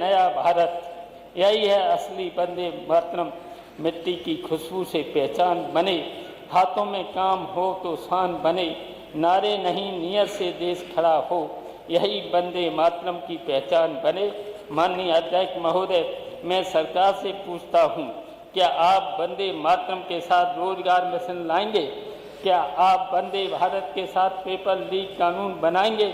नया भारत, यही है असली वंदे मातरम। मिट्टी की खुशबू से पहचान बने, हाथों में काम हो तो शान बने, नारे नहीं नियत से देश खड़ा हो, यही वंदे मातरम की पहचान बने। माननीय अध्यक्ष महोदय, मैं सरकार से पूछता हूँ, क्या आप वंदे मातरम के साथ रोजगार मिशन लाएंगे? क्या आप वंदे भारत के साथ पेपर लीक कानून बनाएंगे?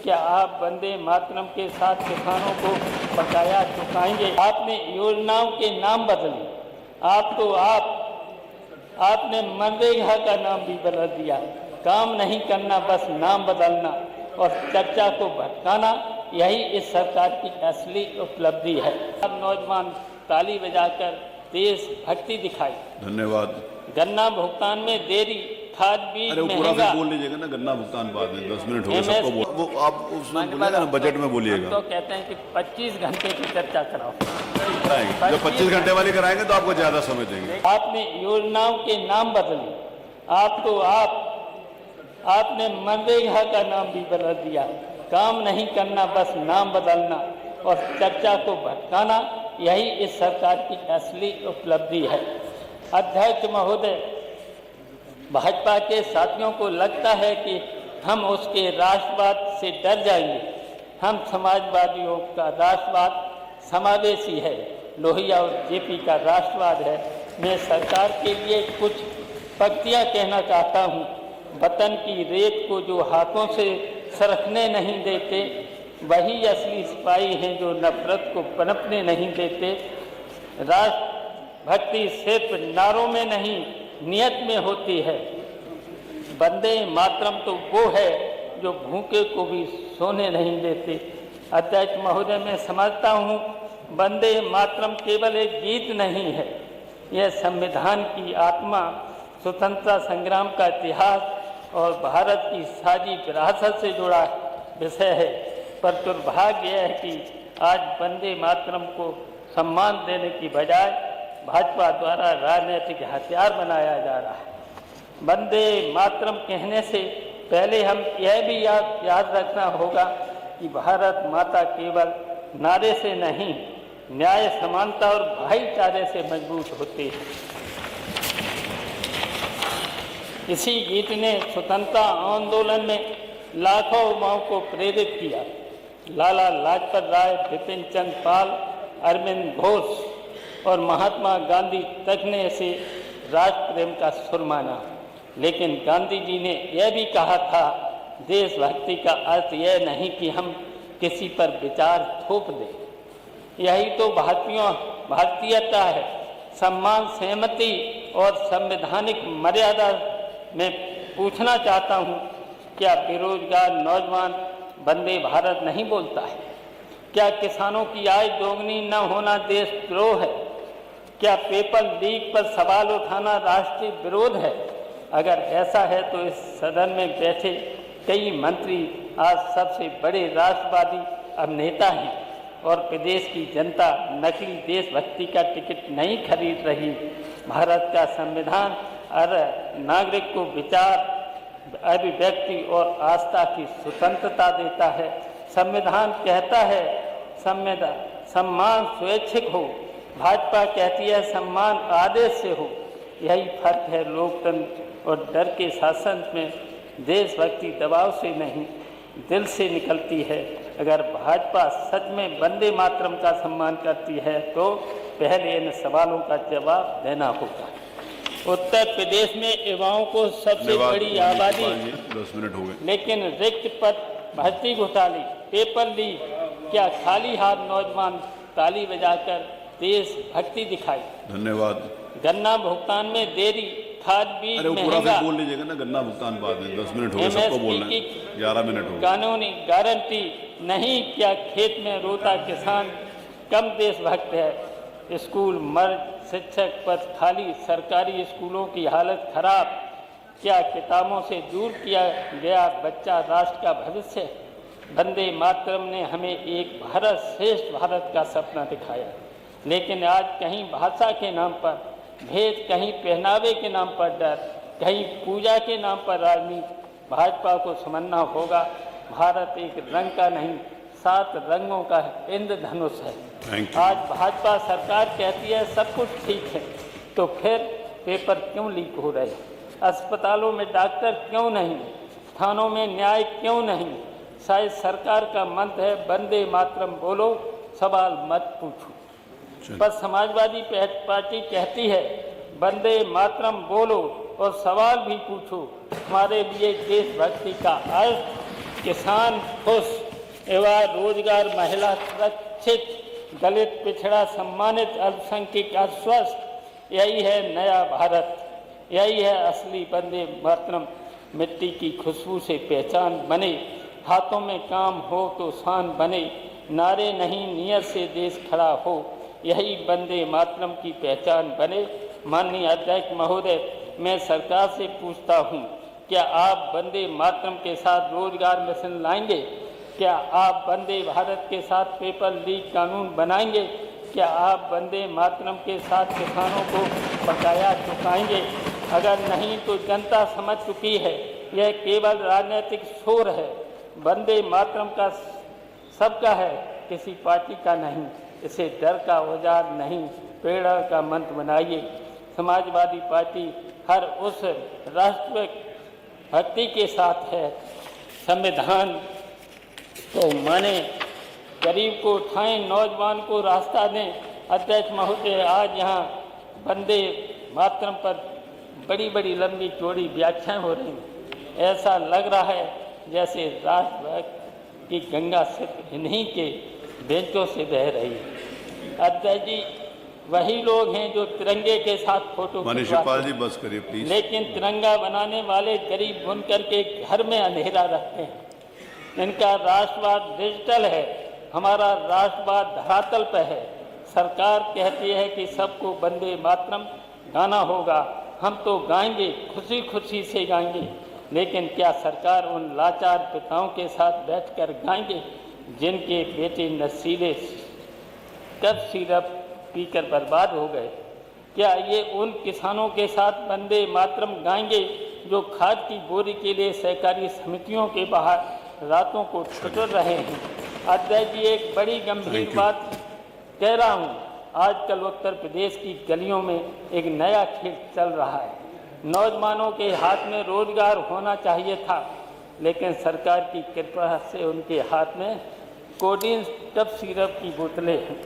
क्या आप वंदे मातरम के साथ किसानों को बकाया चुकाएंगे? आपने योजनाओं के नाम बदले, आपने मनरेगा का नाम भी बदल दिया। काम नहीं करना, बस नाम बदलना और चर्चा को भटकाना, यही इस सरकार की असली उपलब्धि है। अब नौजवान ताली बजाकर देश भक्ति दिखाई। धन्यवाद। गन्ना भुगतान में देरी, खाद बीज महंगा। बोल लीजिएगा ना, गन्ना भुगतान बाद में 10 मिनट हो गए सबको बोल, वो आप उसमें बोलिएगा ना, बजट में बोलिएगा। तो कहते हैं कि 25 घंटे की चर्चा कराओ, जब 25 घंटे वाली कराएंगे तो आपको ज्यादा समय देंगे। आपने योजनाओं के नाम बदले, आपने मनरेगा का नाम भी बदल दिया। काम नहीं करना, बस नाम बदलना और चर्चा को भटकाना, यही इस सरकार की असली उपलब्धि है। अध्यक्ष महोदय, भाजपा के साथियों को लगता है कि हम उसके राष्ट्रवाद से डर जाएंगे। हम समाजवादियों का राष्ट्रवाद समावेशी है, लोहिया और जेपी का राष्ट्रवाद है। मैं सरकार के लिए कुछ पंक्तियां कहना चाहता हूं। वतन की रेत को जो हाथों से सरकने नहीं देते, वही असली सिपाही हैं जो नफरत को पनपने नहीं देते। राष्ट्रभक्ति सिर्फ नारों में नहीं, नियत में होती है। वंदे मातरम तो वो है जो भूखे को भी सोने नहीं देते। अध्यक्ष महोदय, मैं समझता हूँ वंदे मातरम केवल एक गीत नहीं है, यह संविधान की आत्मा, स्वतंत्रता संग्राम का इतिहास और भारत की साझी विरासत से जुड़ा विषय है। पर दुर्भाग्य है कि आज वंदे मातरम को सम्मान देने की बजाय भाजपा द्वारा राजनीतिक हथियार बनाया जा रहा है। वंदे मातरम कहने से पहले हम यह भी याद रखना होगा कि भारत माता केवल नारे से नहीं, न्याय, समानता और भाईचारे से मजबूत होती है। इसी गीत ने स्वतंत्रता आंदोलन में लाखों युवाओं को प्रेरित किया। लाला लाजपत राय, बिपिन चंद्र पाल, अरविंद घोष और महात्मा गांधी तक ने इसे राष्ट्र प्रेम का सुर माना। लेकिन गांधी जी ने यह भी कहा था, देशभक्ति का अर्थ यह नहीं कि हम किसी पर विचार थोप दें। यही तो भारतीयता है। सम्मान, सहमति और संवैधानिक मर्यादा में पूछना चाहता हूँ, क्या बेरोजगार नौजवान वंदे भारत नहीं बोलता है? क्या किसानों की आय दोगुनी न होना देशद्रोह है? क्या पेपर लीक पर सवाल उठाना राष्ट्रीय विरोध है? अगर ऐसा है तो इस सदन में बैठे कई मंत्री आज सबसे बड़े राष्ट्रवादी अभिनेता हैं और प्रदेश की जनता नकली देशभक्ति का टिकट नहीं खरीद रही। भारत का संविधान हर नागरिक को विचार, अभिव्यक्ति और आस्था की स्वतंत्रता देता है। संविधान कहता है सम्मान स्वैच्छिक हो, भाजपा कहती है सम्मान आदेश से हो। यही फर्क है लोकतंत्र और डर के शासन में। देशभक्ति दबाव से नहीं, दिल से निकलती है। अगर भाजपा सच में वंदे मातरम का सम्मान करती है तो पहले इन सवालों का जवाब देना होगा। उत्तर प्रदेश में युवाओं को सबसे बड़ी आबादी, 10 मिनट हो गए, लेकिन रिक्त पद, भर्ती घोटाले, पेपर लीक, क्या खाली हाथ नौजवान ताली बजाकर देश भक्ति दिखाई। धन्यवाद। गन्ना भुगतान में देरी, खाद बीज महंगा। बोल लीजिएगा ना, गन्ना भुगतान बाद में 10 मिनट हो गए, सबको बोलना है, 11 मिनट हो गए। कानूनी गारंटी नहीं, क्या खेत में रोता किसान कम देशभक्त है? स्कूल मर्ज, शिक्षक पद खाली, सरकारी स्कूलों की हालत खराब, क्या किताबों से दूर किया गया बच्चा राष्ट्र का भविष्य? वंदे मातरम ने हमें एक भारत श्रेष्ठ भारत का सपना दिखाया, लेकिन आज कहीं भाषा के नाम पर भेद, कहीं पहनावे के नाम पर डर, कहीं पूजा के नाम पर राजनीति। भाजपा को समझना होगा, भारत एक रंग का नहीं, 7 रंगों का इंद्रधनुष है। Thank you. आज भाजपा सरकार कहती है सब कुछ ठीक है, तो फिर पेपर क्यों लीक हो रहे? अस्पतालों में डॉक्टर क्यों नहीं? थानों में न्याय क्यों नहीं? शायद सरकार का मंत्र है वंदे मातरम बोलो, सवाल मत पूछो। पर समाजवादी पार्टी कहती है वंदे मातरम बोलो और सवाल भी पूछो। हमारे लिए देशभक्ति का अर्थ किसान खुश एवं रोजगार, महिला सुरक्षित, दलित पिछड़ा सम्मानित, अल्पसंख्यक आश्वस्त, यही है नया भारत, यही है असली वंदे मातरम। मिट्टी की खुशबू से पहचान बने, हाथों में काम हो तो शान बने, नारे नहीं नियत से देश खड़ा हो, यही वंदे मातरम की पहचान बने। माननीय अध्यक्ष महोदय, मैं सरकार से पूछता हूँ, क्या आप वंदे मातरम के साथ रोजगार मिशन लाएंगे? क्या आप वंदे भारत के साथ पेपर लीक कानून बनाएंगे? क्या आप वंदे मातरम के साथ किसानों को बकाया चुकाएंगे? अगर नहीं तो जनता समझ चुकी है यह केवल राजनीतिक शोर है। वंदे मातरम का सबका है, किसी पार्टी का नहीं। इसे डर का औजार नहीं, प्रेरणा का मंत्र बनाइए। समाजवादी पार्टी हर उस राष्ट्र भक्ति के साथ है, संविधान को माने, गरीब को उठाएं, नौजवान को रास्ता दें। अध्यक्ष महोदय, आज यहाँ वंदे मातरम पर बड़ी बड़ी लंबी चौड़ी व्याख्याएं हो रही हैं। ऐसा लग रहा है जैसे राष्ट्रभक्त की गंगा सिर्फ इन्हीं के बेंचों से बह रही है। अध्यक्ष जी वही लोग हैं जो तिरंगे के साथ फोटो शिवपाल जी बस करिए प्लीज। लेकिन तिरंगा बनाने वाले गरीब बुनकर के घर में अंधेरा रखते हैं। इनका राष्ट्रवाद डिजिटल है, हमारा राष्ट्रवाद धरातल पर है। सरकार कहती है कि सबको वंदे मातरम गाना होगा, हम तो गाएंगे, खुशी खुशी से गाएंगे, लेकिन क्या सरकार उन लाचार पिताओं के साथ बैठकर गाएंगे जिनके बेटे नशीले कफ सिरप पीकर बर्बाद हो गए? क्या ये उन किसानों के साथ वंदे मातरम गाएंगे जो खाद की बोरी के लिए सहकारी समितियों के बाहर रातों को ठिठुर रहे हैं? अध्यक्ष जी, एक बड़ी गंभीर बात कह रहा हूँ। आजकल उत्तर प्रदेश की गलियों में एक नया खेल चल रहा है। नौजवानों के हाथ में रोजगार होना चाहिए था, लेकिन सरकार की कृपा से उनके हाथ में कोडीन कफ सिरप की बोतलें हैं।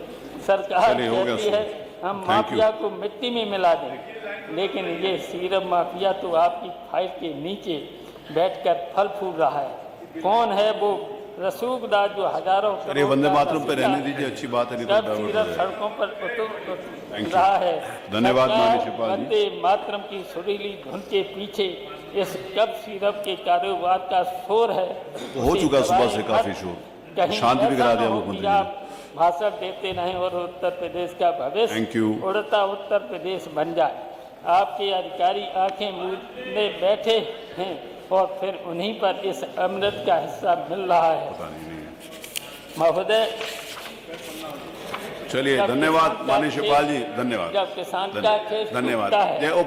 सरकार कहती है हम माफिया को मिट्टी में मिला दें, लेकिन ये सिरप माफिया तो आपकी फाइल के नीचे बैठकर फल फूल रहा है। कौन है वो रसूखदार जो हजारों वंदे मातरम पे रहने दीजिए, अच्छी बात है। सिरप सड़कों पर उतर रहा है। धन्यवाद माननीय शिवपाल जी। वंदे मातरम की सुरीली धुन के पीछे इस कफ सिरप के कारोबार का शोर है। हो चुका सुबह से काफी शोर, शांति भी करा दिया मुख्यमंत्री जी। भाषण देते नहीं और उत्तर प्रदेश का भविष्य उड़ता उत्तर प्रदेश बन जाए। आपके अधिकारी आंखें मूंदे बैठे हैं और फिर उन्हीं पर इस अमृत का हिस्सा मिल रहा है। महोदय चलिए, धन्यवाद माननीय शिवपाल जी, धन्यवाद। जब किसान का खेत धन्यवाद।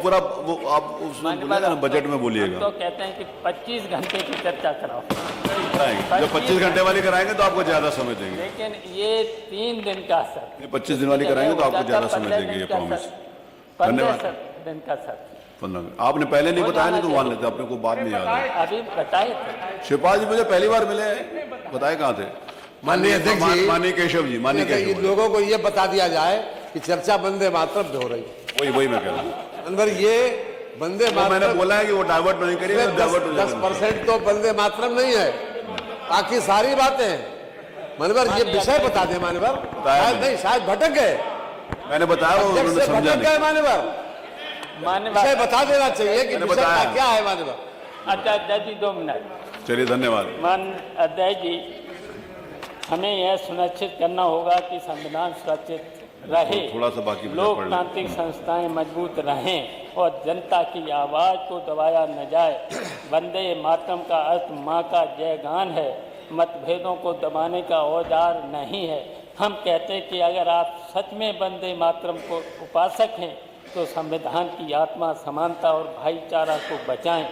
पूरा वो आप उसमें बजट में बोलिएगा। तो कहते हैं कि 25 घंटे की चर्चा कराओ। जब 25 घंटे वाली कराएंगे तो आपको ज्यादा समय देंगे, लेकिन ये 3 दिन का सर, 25 दिन वाली कराएंगे तो आपको ज्यादा समय देंगे, ये प्रॉमिस। 15 दिन का सर। 15 आपने पहले नहीं बताया, नहीं तो मान लेते, अपने को बाद में याद है। अभी बताए थे शिवपाल जी, मुझे पहली बार मिले, बताए कहाँ थे? माननीय अध्यक्ष जी, माननीय केशव जी, माननीय केशव, लोगों को ये बता दिया जाए कि चर्चा वंदे मातरम पे हो रही है। वही मैं कह रहा हूँ। अंदर ये वंदे मातरम, मैंने बोला है कि वो डाइवर्ट नहीं करिए, 10% तो वंदे मातरम नहीं है, बाकी सारी बातें। मानवर ये विषय बता दे, मानवर नहीं, शायद भटक गए। मैंने बताया वो उन्होंने समझा नहीं। मानवर विषय बता देना चाहिए कि विषय क्या है। मानवर अध्यक्ष जी 2 मिनट। चलिए, धन्यवाद। मान अध्यक्ष जी, हमें यह सुनिश्चित करना होगा कि संविधान सुरक्षित रहे, थोड़ा सा बाकी लोकतांत्रिक संस्थाएं मजबूत रहें और जनता की आवाज़ को दबाया न जाए। वंदे मातरम का अर्थ माँ का जयगान है, मतभेदों को दबाने का औजार नहीं है। हम कहते हैं कि अगर आप सच में वंदे मातरम को उपासक हैं तो संविधान की आत्मा, समानता और भाईचारा को बचाएं।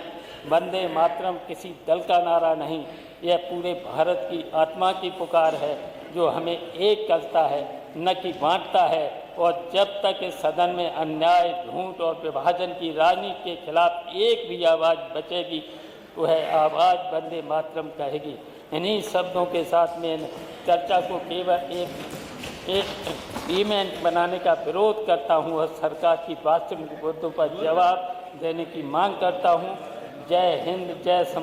वंदे मातरम किसी दल का नारा नहीं, यह पूरे भारत की आत्मा की पुकार है जो हमें एक करता है न कि बांटता है। और जब तक इस सदन में अन्याय, झूठ और विभाजन की राजनीति के खिलाफ एक भी आवाज़ बचेगी वह आवाज़ वंदे मातरम कहेगी। इन्हीं शब्दों के साथ में चर्चा को केवल एक इवेंट बनाने का विरोध करता हूँ और सरकार की वास्तविक मुद्दों पर जवाब देने की मांग करता हूँ। जय हिंद, जय समाज।